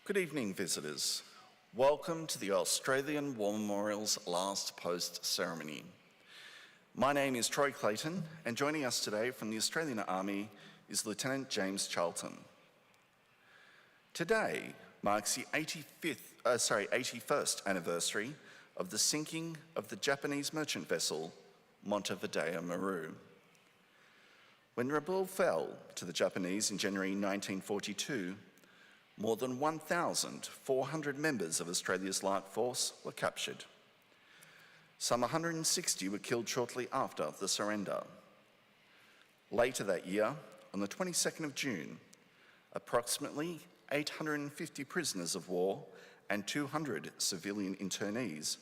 Good evening, visitors. Welcome to the Australian War Memorial's last post ceremony. My name is Troy Clayton, and joining us today from the Australian Army is Lieutenant James Charlton. Today marks the 81st anniversary of the sinking of the Japanese merchant vessel Montevideo Maru. When Rabaul fell to the Japanese in January 1942, more than 1,400 members of Australia's light force were captured. Some 160 were killed shortly after the surrender. Later that year, on the 22nd of June, approximately 850 prisoners of war and 200 civilian internees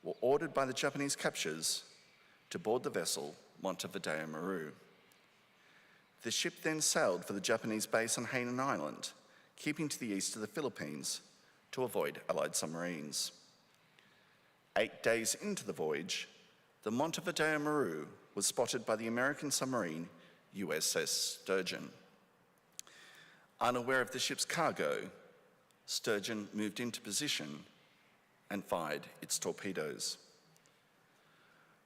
were ordered by the Japanese captors to board the vessel Montevideo Maru. The ship then sailed for the Japanese base on Hainan Island, keeping to the east of the Philippines to avoid Allied submarines. 8 days into the voyage, the Montevideo Maru was spotted by the American submarine USS Sturgeon. Unaware of the ship's cargo, Sturgeon moved into position and fired its torpedoes.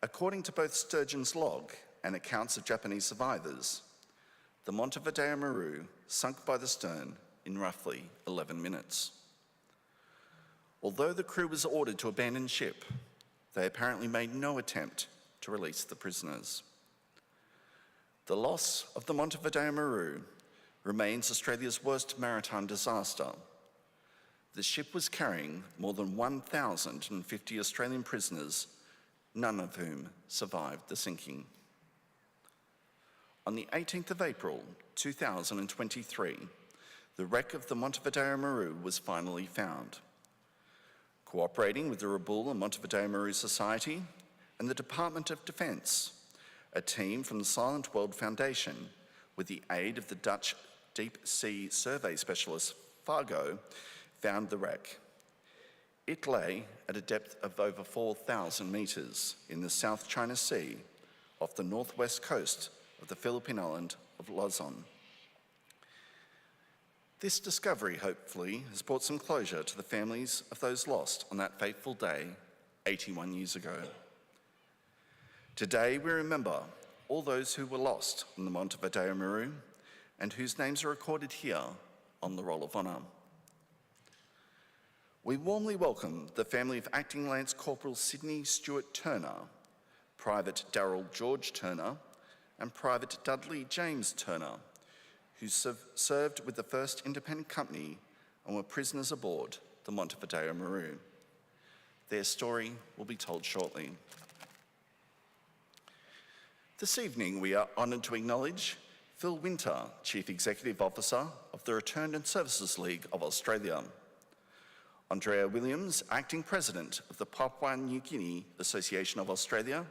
According to both Sturgeon's log and accounts of Japanese survivors, the Montevideo Maru sunk by the stern in roughly 11 minutes. Although the crew was ordered to abandon ship, they apparently made no attempt to release the prisoners. The loss of the Montevideo Maru remains Australia's worst maritime disaster. The ship was carrying more than 1,050 Australian prisoners, none of whom survived the sinking. On the 18th of April 2023, the wreck of the Montevideo Maru was finally found. Cooperating with the Rabaul and Montevideo Maru Society and the Department of Defence, a team from the Silent World Foundation, with the aid of the Dutch deep sea survey specialist Fargo, found the wreck. It lay at a depth of over 4,000 metres in the South China Sea off the northwest coast of the Philippine island of Luzon. This discovery, hopefully, has brought some closure to the families of those lost on that fateful day 81 years ago. Today, we remember all those who were lost on the Montevideo Maru and whose names are recorded here on the Roll of Honour. We warmly welcome the family of Acting Lance Corporal Sidney Stewart Turner, Private Daryl George Turner, and Private Dudley James Turner, who served with the 1st Independent Company and were prisoners aboard the Montevideo Maru. Their story will be told shortly. This evening, we are honoured to acknowledge Phil Winter, Chief Executive Officer of the Returned and Services League of Australia, Andrea Williams, Acting President of the Papua New Guinea Association of Australia,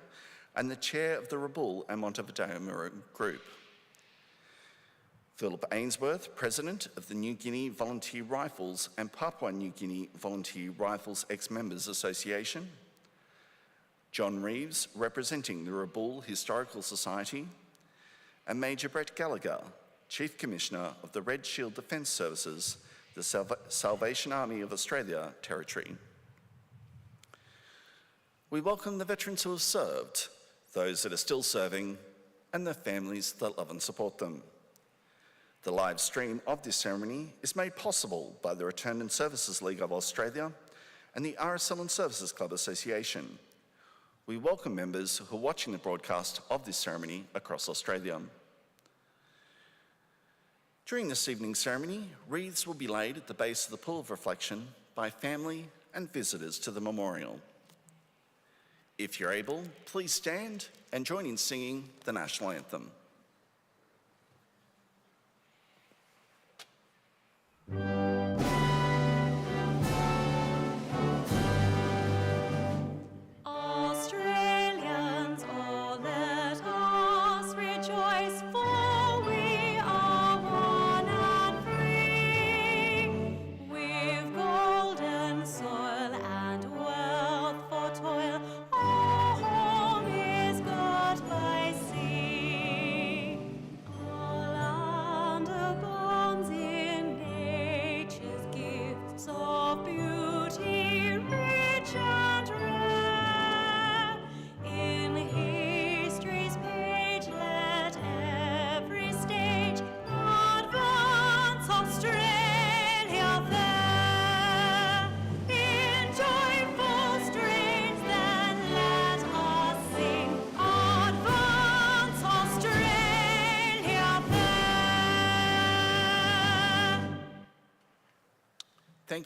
and the Chair of the Rabaul and Montevideo Maru Group, Philip Ainsworth, President of the New Guinea Volunteer Rifles and Papua New Guinea Volunteer Rifles Ex-Members Association, John Reeves, representing the Rabaul Historical Society, and Major Brett Gallagher, Chief Commissioner of the Red Shield Defence Services, the Salvation Army of Australia Territory. We welcome the veterans who have served, those that are still serving, and their families that love and support them. The live stream of this ceremony is made possible by the Returned and Services League of Australia and the RSL and Services Club Association. We welcome members who are watching the broadcast of this ceremony across Australia. During this evening's ceremony, wreaths will be laid at the base of the Pool of Reflection by family and visitors to the memorial. If you're able, please stand and join in singing the National Anthem. Australians, oh, let us rejoice, for we are one and free. We've golden soil and wealth for toil. Our home is good by sea. Our land abounds in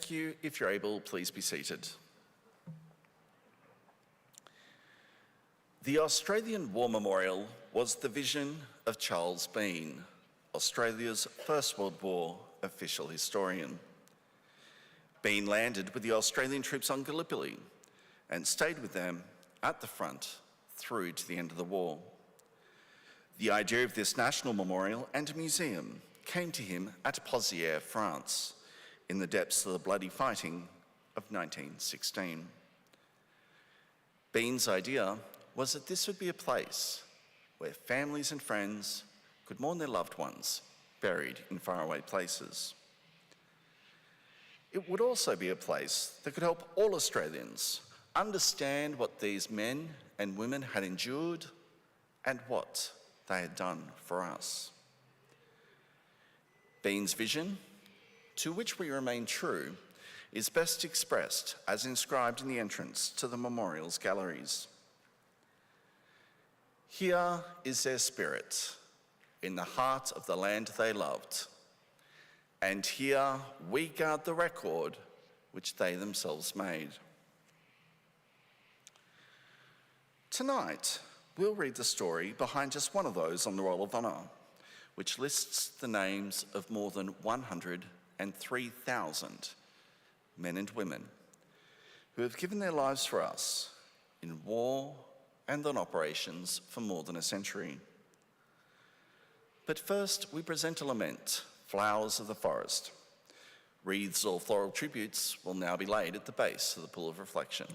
Thank you. If you're able, please be seated. The Australian War Memorial was the vision of Charles Bean, Australia's First World War official historian. Bean landed with the Australian troops on Gallipoli and stayed with them at the front through to the end of the war. The idea of this national memorial and museum came to him at Pozières, France, in the depths of the bloody fighting of 1916. Bean's idea was that this would be a place where families and friends could mourn their loved ones buried in faraway places. It would also be a place that could help all Australians understand what these men and women had endured and what they had done for us. Bean's vision, to which we remain true, is best expressed as inscribed in the entrance to the memorial's galleries. Here is their spirit, in the heart of the land they loved, and here we guard the record which they themselves made. Tonight, we'll read the story behind just one of those on the Roll of Honour, which lists the names of more than 103,000 men and women who have given their lives for us in war and on operations for more than a century. But first, we present a lament, Flowers of the Forest. Wreaths or floral tributes will now be laid at the base of the Pool of Reflection.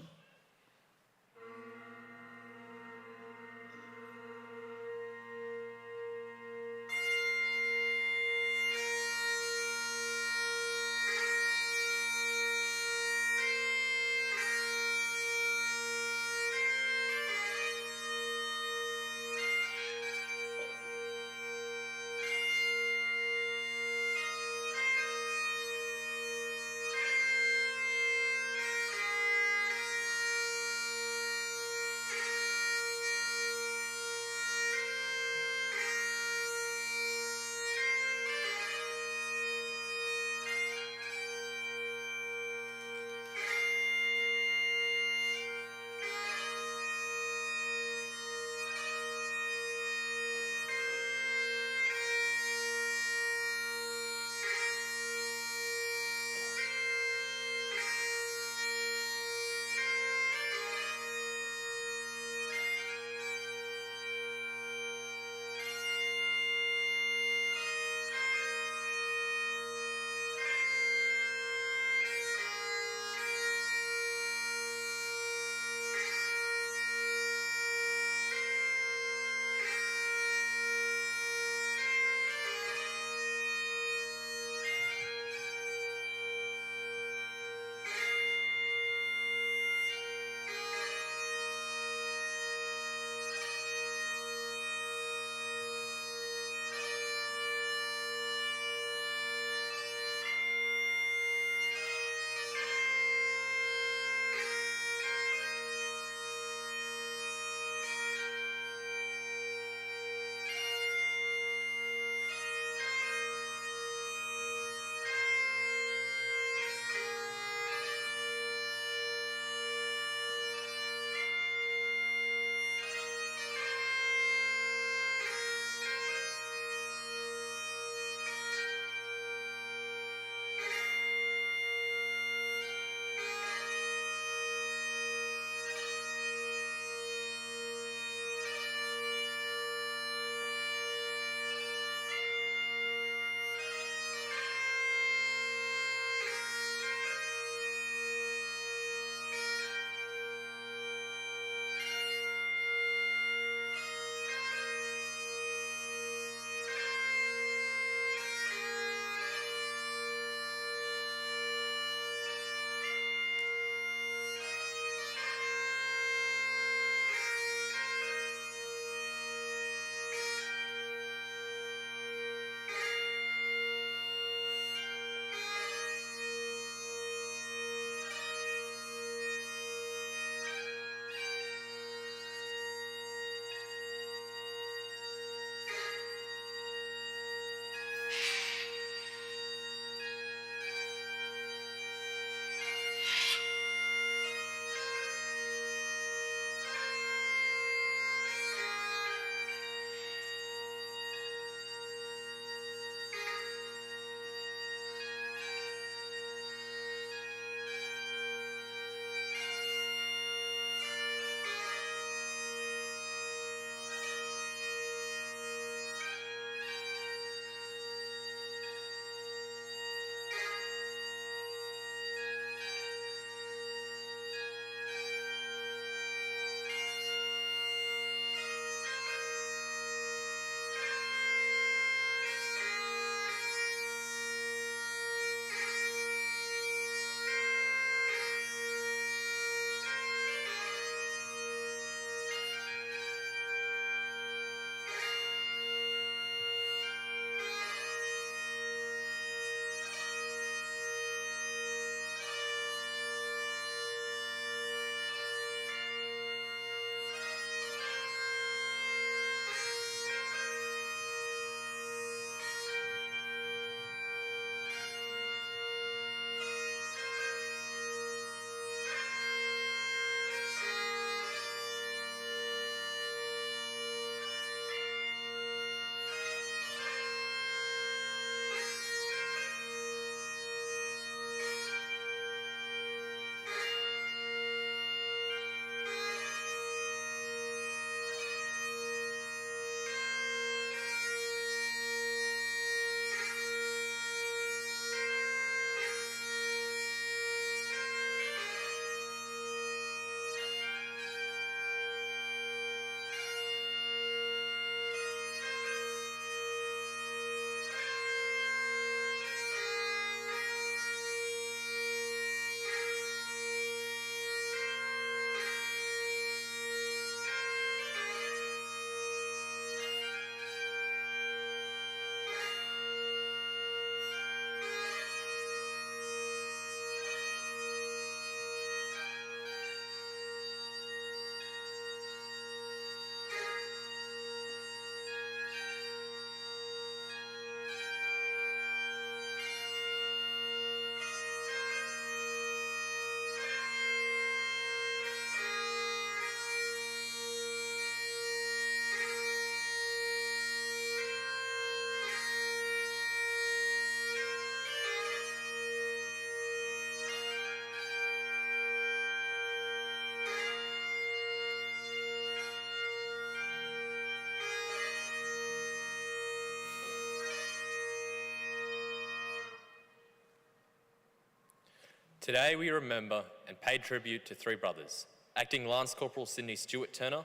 Today we remember and pay tribute to three brothers, Acting Lance Corporal Sidney Stewart Turner,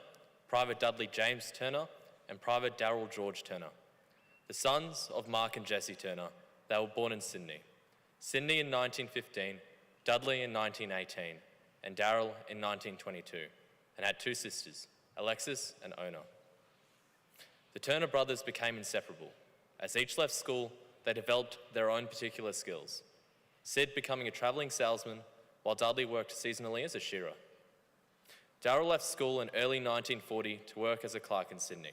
Private Dudley James Turner, and Private Daryl George Turner, the sons of Mark and Jessie Turner. They were born in Sydney. Sidney in 1915, Dudley in 1918, and Daryl in 1922, and had two sisters, Alexis and Ona. The Turner brothers became inseparable. As each left school, they developed their own particular skills. Sid becoming a travelling salesman, while Dudley worked seasonally as a shearer. Daryl left school in early 1940 to work as a clerk in Sydney.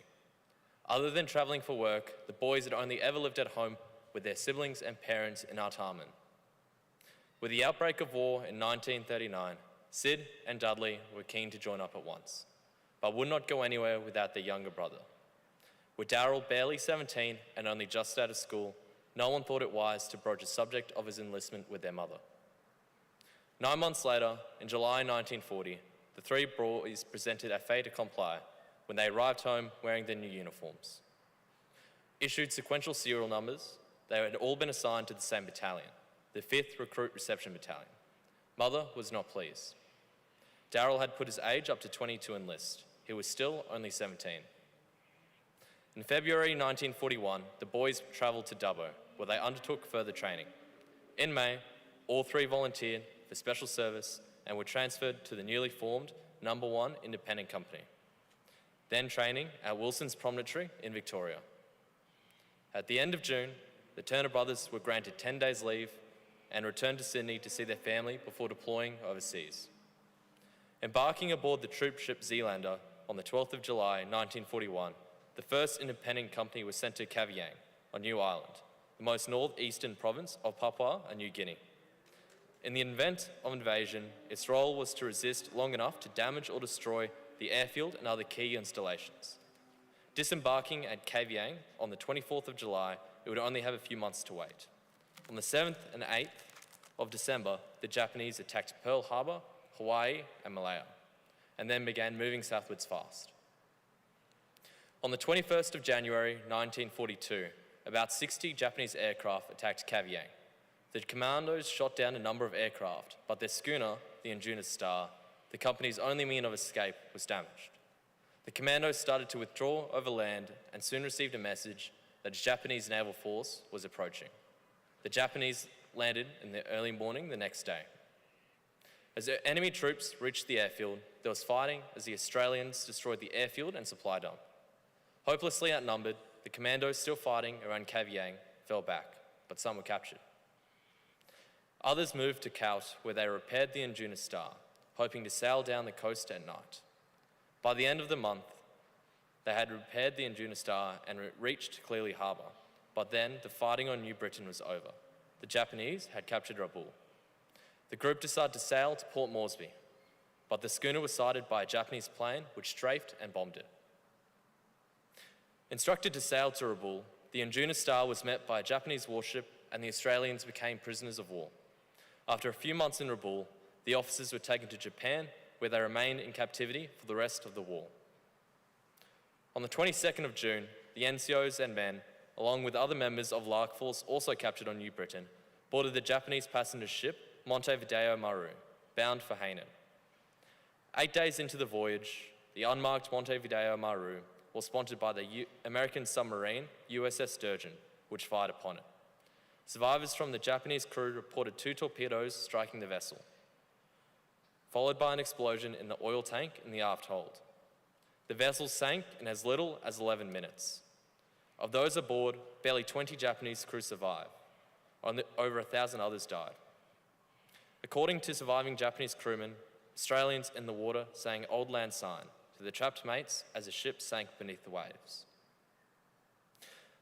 Other than travelling for work, the boys had only ever lived at home with their siblings and parents in Artarmon. With the outbreak of war in 1939, Sid and Dudley were keen to join up at once, but would not go anywhere without their younger brother. With Daryl barely 17 and only just out of school, no one thought it wise to broach the subject of his enlistment with their mother. 9 months later, in July 1940, the three boys presented a fait accompli when they arrived home wearing their new uniforms. Issued sequential serial numbers, they had all been assigned to the same battalion, the 5th Recruit Reception Battalion. Mother was not pleased. Daryl had put his age up to 20 to enlist. He was still only 17. In February 1941, the boys travelled to Dubbo, where they undertook further training. In May, all three volunteered for special service and were transferred to the newly formed No. 1 Independent Company, then training at Wilson's Promontory in Victoria. At the end of June, the Turner brothers were granted 10 days leave and returned to Sydney to see their family before deploying overseas. Embarking aboard the troop ship Zealander on the 12th of July 1941, the 1st Independent Company was sent to Kavieng on New Ireland, the most northeastern province of Papua and New Guinea. In the event of invasion, its role was to resist long enough to damage or destroy the airfield and other key installations. Disembarking at Kavieng on the 24th of July, it would only have a few months to wait. On the 7th and 8th of December, the Japanese attacked Pearl Harbor, Hawaii, and Malaya, and then began moving southwards fast. On the 21st of January 1942, about 60 Japanese aircraft attacked Kavieng. The commandos shot down a number of aircraft, but their schooner, the Injuna Star, the company's only means of escape, was damaged. The commandos started to withdraw over land and soon received a message that a Japanese naval force was approaching. The Japanese landed in the early morning the next day. As the enemy troops reached the airfield, there was fighting as the Australians destroyed the airfield and supply dump. Hopelessly outnumbered, the commandos still fighting around Kavieng fell back, but some were captured. Others moved to Kaut, where they repaired the Injuna Star, hoping to sail down the coast at night. By the end of the month, they had repaired the Injuna Star and reached Clearly Harbour, but then the fighting on New Britain was over. The Japanese had captured Rabaul. The group decided to sail to Port Moresby, but the schooner was sighted by a Japanese plane which strafed and bombed it. Instructed to sail to Rabaul, the Injuna Star was met by a Japanese warship and the Australians became prisoners of war. After a few months in Rabaul, the officers were taken to Japan, where they remained in captivity for the rest of the war. On the 22nd of June, the NCOs and men, along with other members of Lark Force also captured on New Britain, boarded the Japanese passenger ship Montevideo Maru, bound for Hainan. 8 days into the voyage, the unmarked Montevideo Maru was spotted by the American submarine USS Sturgeon, which fired upon it. Survivors from the Japanese crew reported 2 torpedoes striking the vessel, followed by an explosion in the oil tank in the aft hold. The vessel sank in as little as 11 minutes. Of those aboard, barely 20 Japanese crew survived. Over 1,000 others died. According to surviving Japanese crewmen, Australians in the water sang Old Land Sign to the trapped mates as the ship sank beneath the waves.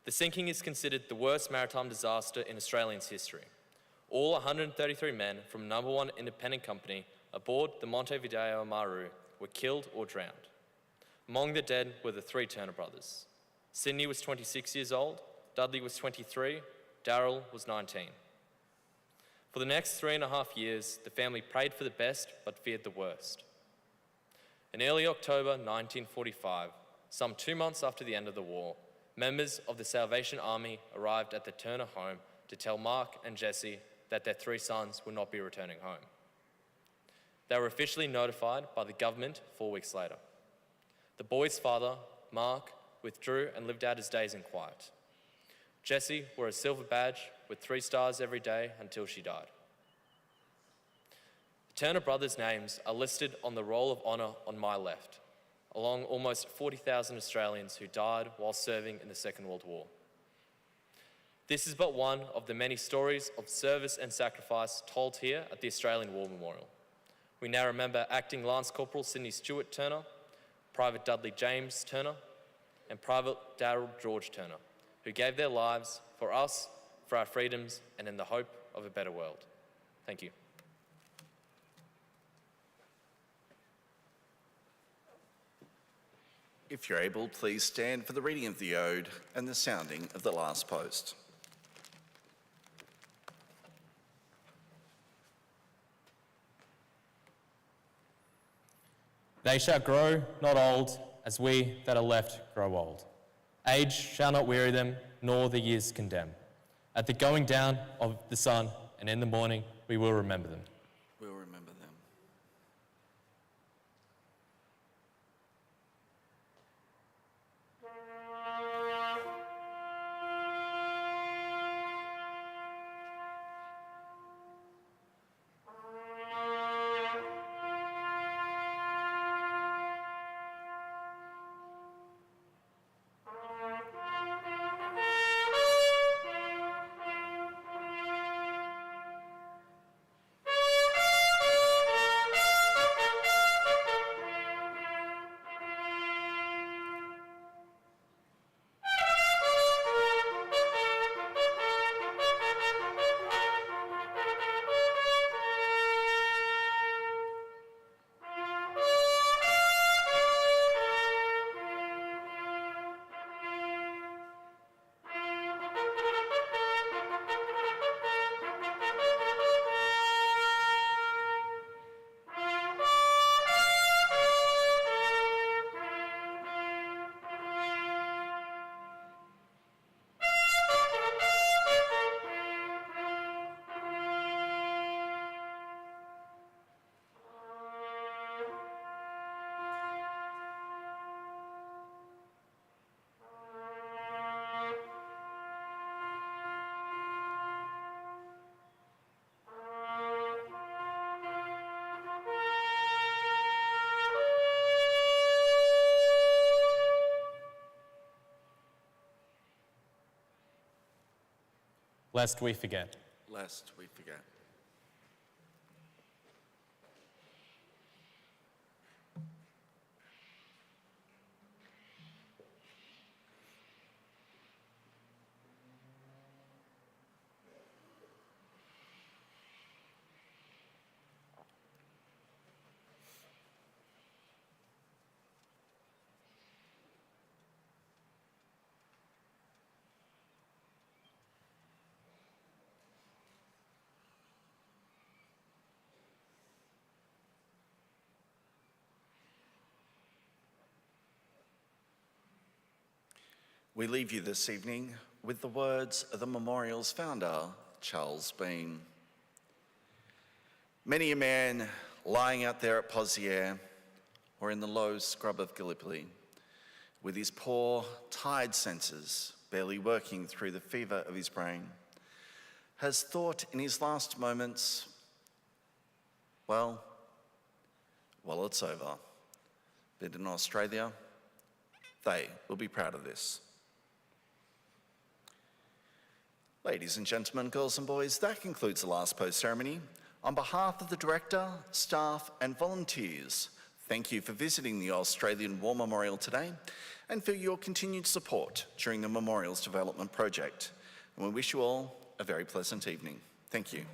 The sinking is considered the worst maritime disaster in Australia's history. All 133 men from No. 1 Independent Company aboard the Montevideo Maru were killed or drowned. Among the dead were the 3 Turner brothers. Sidney was 26 years old, Dudley was 23, Daryl was 19. For the next 3.5 years, the family prayed for the best but feared the worst. In early October 1945, some 2 months after the end of the war, members of the Salvation Army arrived at the Turner home to tell Mark and Jessie that their 3 sons would not be returning home. They were officially notified by the government 4 weeks later. The boys' father, Mark, withdrew and lived out his days in quiet. Jessie wore a silver badge with 3 stars every day until she died. The Turner brothers' names are listed on the Roll of Honour on my left, along almost 40,000 Australians who died while serving in the Second World War. This is but one of the many stories of service and sacrifice told here at the Australian War Memorial. We now remember Acting Lance Corporal Sidney Stewart Turner, Private Dudley James Turner, and Private Daryl George Turner, who gave their lives for us, for our freedoms, and in the hope of a better world. Thank you. If you're able, please stand for the reading of the ode and the sounding of the last post. They shall grow not old, as we that are left grow old. Age shall not weary them, nor the years condemn. At the going down of the sun, and in the morning, we will remember them. We'll remember them. Lest we forget. Lest we forget. We leave you this evening with the words of the memorial's founder, Charles Bean. Many a man lying out there at Poziere or in the low scrub of Gallipoli, with his poor, tired senses barely working through the fever of his brain, has thought in his last moments, well, it's over. But in Australia, they will be proud of this. Ladies and gentlemen, girls and boys, that concludes the last post ceremony. On behalf of the director, staff and volunteers, thank you for visiting the Australian War Memorial today and for your continued support during the Memorial's development project. And we wish you all a very pleasant evening. Thank you.